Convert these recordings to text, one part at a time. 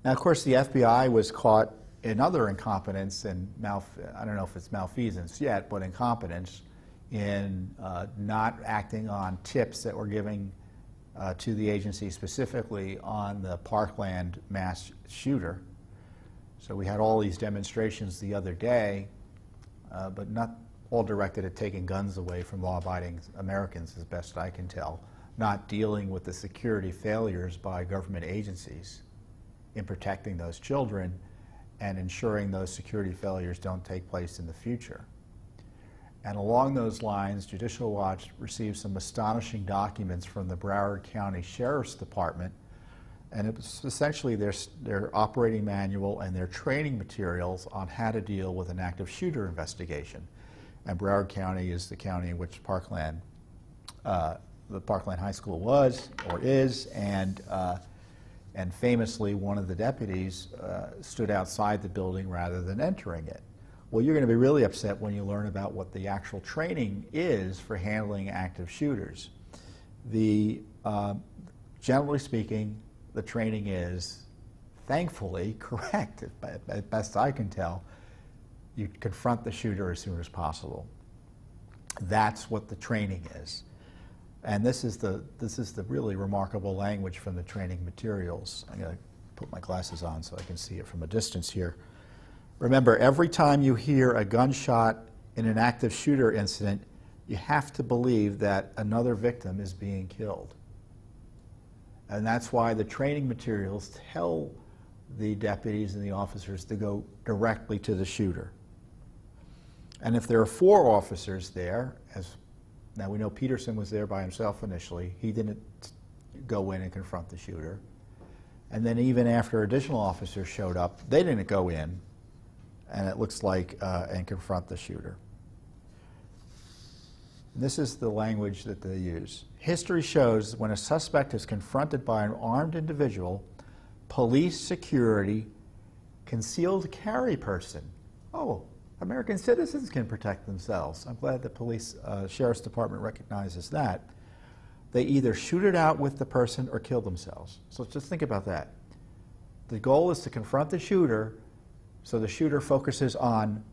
Now, of course, the FBI was caught in other incompetence and I don't know if it's malfeasance yet, but incompetence in not acting on tips that were given to the agency specifically on the Parkland mass shooter. So we had all these demonstrations the other day, but not all directed at taking guns away from law-abiding Americans, as best I can tell, not dealing with the security failures by government agencies in protecting those children and ensuring those security failures don't take place in the future. And along those lines, Judicial Watch received some astonishing documents from the Broward County Sheriff's Department, and it was essentially their operating manual and their training materials on how to deal with an active shooter investigation. And Broward County is the county in which Parkland, the Parkland High School was or is, and famously one of the deputies stood outside the building rather than entering it. Well, you're going to be really upset when you learn about what the actual training is for handling active shooters. Generally speaking, the training is, thankfully, correct, as best I can tell. You confront the shooter as soon as possible. That's what the training is. And this is the really remarkable language from the training materials. I'm going to put my glasses on so I can see it from a distance here. Remember, every time you hear a gunshot in an active shooter incident, you have to believe that another victim is being killed. And that's why the training materials tell the deputies and the officers to go directly to the shooter. And if there are 4 officers there, now we know Peterson was there by himself initially, he didn't go in and confront the shooter. And then even after additional officers showed up, they didn't go in, and it looks like, and confront the shooter. And this is the language that they use. History shows when a suspect is confronted by an armed individual, police, security, concealed carry person. Oh, American citizens can protect themselves. I'm glad the police, sheriff's department recognizes that. They either shoot it out with the person or kill themselves. So just think about that. The goal is to confront the shooter, so the shooter focuses on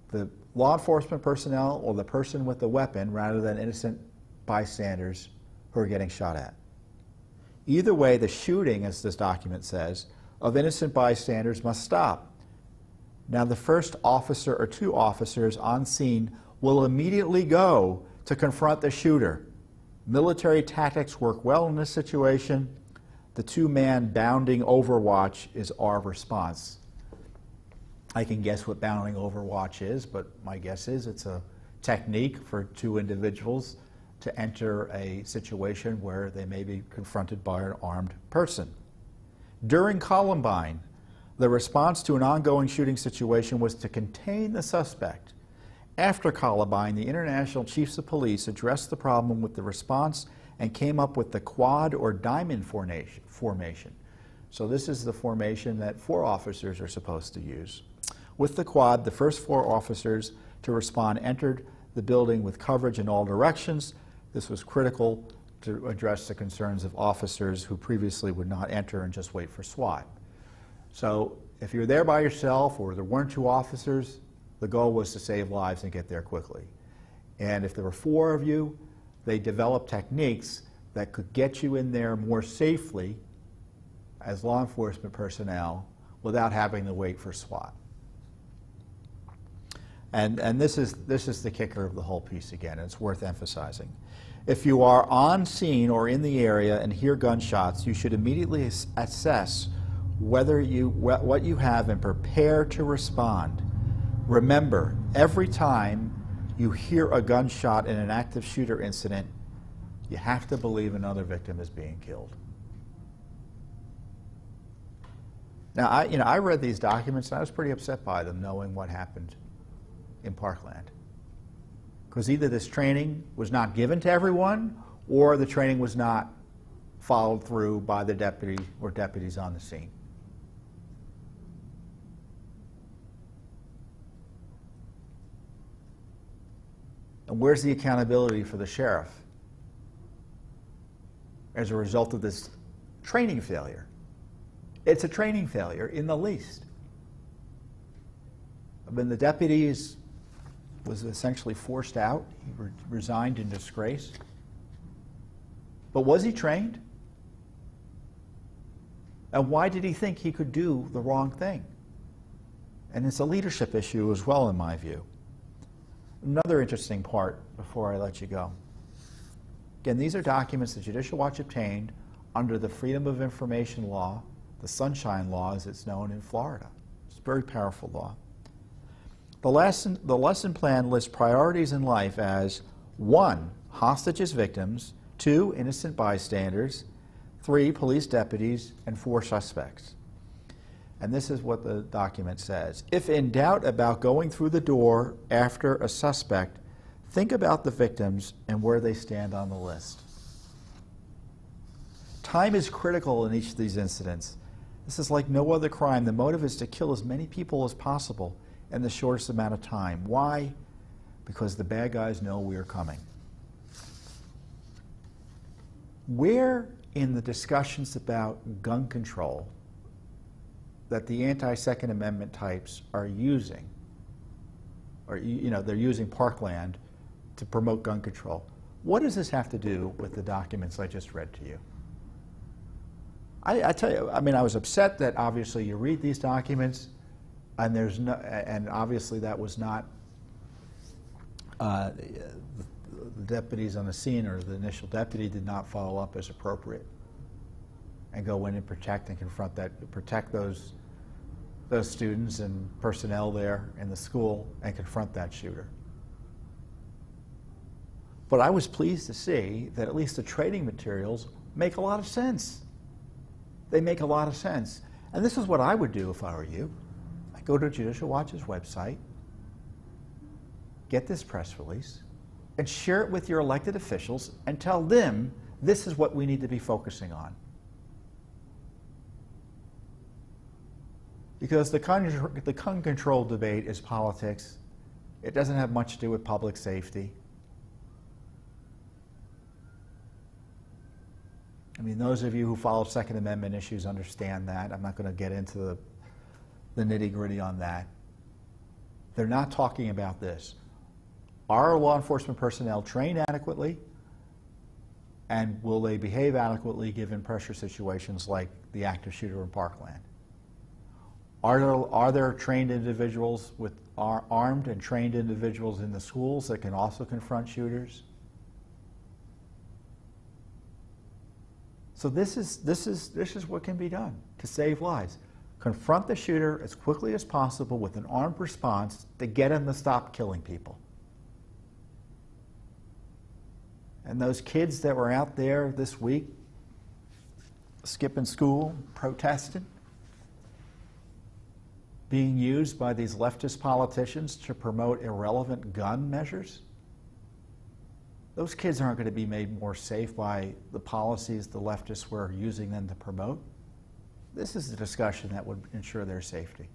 the law enforcement personnel or the person with the weapon rather than innocent bystanders who are getting shot at. Either way, the shooting, as this document says, of innocent bystanders must stop. Now, the first officer or 2 officers on scene will immediately go to confront the shooter. Military tactics work well in this situation. The 2-man bounding overwatch is our response. I can guess what bounding overwatch is, but my guess is it's a technique for 2 individuals to enter a situation where they may be confronted by an armed person. During Columbine, the response to an ongoing shooting situation was to contain the suspect. After Columbine, the International Chiefs of Police addressed the problem with the response and came up with the quad or diamond formation. So this is the formation that 4 officers are supposed to use. With the quad, the first 4 officers to respond entered the building with coverage in all directions. This was critical to address the concerns of officers who previously would not enter and just wait for SWAT. So if you're there by yourself or there weren't 2 officers, the goal was to save lives and get there quickly. And if there were 4 of you, they developed techniques that could get you in there more safely as law enforcement personnel without having to wait for SWAT. And this is the kicker of the whole piece again, and it's worth emphasizing. If you are on scene or in the area and hear gunshots, you should immediately assess what you have and prepare to respond. Remember, every time you hear a gunshot in an active shooter incident, you have to believe another victim is being killed. Now, I read these documents and I was pretty upset by them, knowing what happened in Parkland. Because either this training was not given to everyone, or the training was not followed through by the deputy or deputies on the scene. And where's the accountability for the sheriff as a result of this training failure? It's a training failure in the least. When the deputy was essentially forced out, he resigned in disgrace. But was he trained? And why did he think he could do the wrong thing? And it's a leadership issue as well, in my view. Another interesting part before I let you go. Again, these are documents the Judicial Watch obtained under the Freedom of Information Law, the Sunshine Law as it's known in Florida. It's a very powerful law. The lesson plan lists priorities in life as 1, hostages victims, 2, innocent bystanders, 3, police deputies, and 4, suspects. And this is what the document says. If in doubt about going through the door after a suspect, think about the victims and where they stand on the list. Time is critical in each of these incidents. This is like no other crime. The motive is to kill as many people as possible in the shortest amount of time. Why? Because the bad guys know we are coming. Where in the discussions about gun control that the anti-Second Amendment types are using, or they're using Parkland to promote gun control, what does this have to do with the documents I just read to you? I tell you, I mean, I was upset that obviously you read these documents and obviously that was not the deputies on the scene, or the initial deputy did not follow up as appropriate and go in and protect and protect those students and personnel there in the school and confront that shooter. But I was pleased to see that at least the training materials make a lot of sense. They make a lot of sense. And this is what I would do if I were you. I'd go to Judicial Watch's website, get this press release, and share it with your elected officials and tell them this is what we need to be focusing on. Because the gun control debate is politics. It doesn't have much to do with public safety. I mean, those of you who follow Second Amendment issues understand that. I'm not going to get into the nitty-gritty on that. They're not talking about this. Are law enforcement personnel trained adequately? And will they behave adequately given pressure situations like the active shooter in Parkland? Are there trained individuals armed and trained individuals in the schools that can also confront shooters? So this is what can be done to save lives. Confront the shooter as quickly as possible with an armed response to get him to stop killing people. And those kids that were out there this week skipping school, protesting, being used by these leftist politicians to promote irrelevant gun measures, those kids aren't going to be made more safe by the policies the leftists were using them to promote. This is the discussion that would ensure their safety.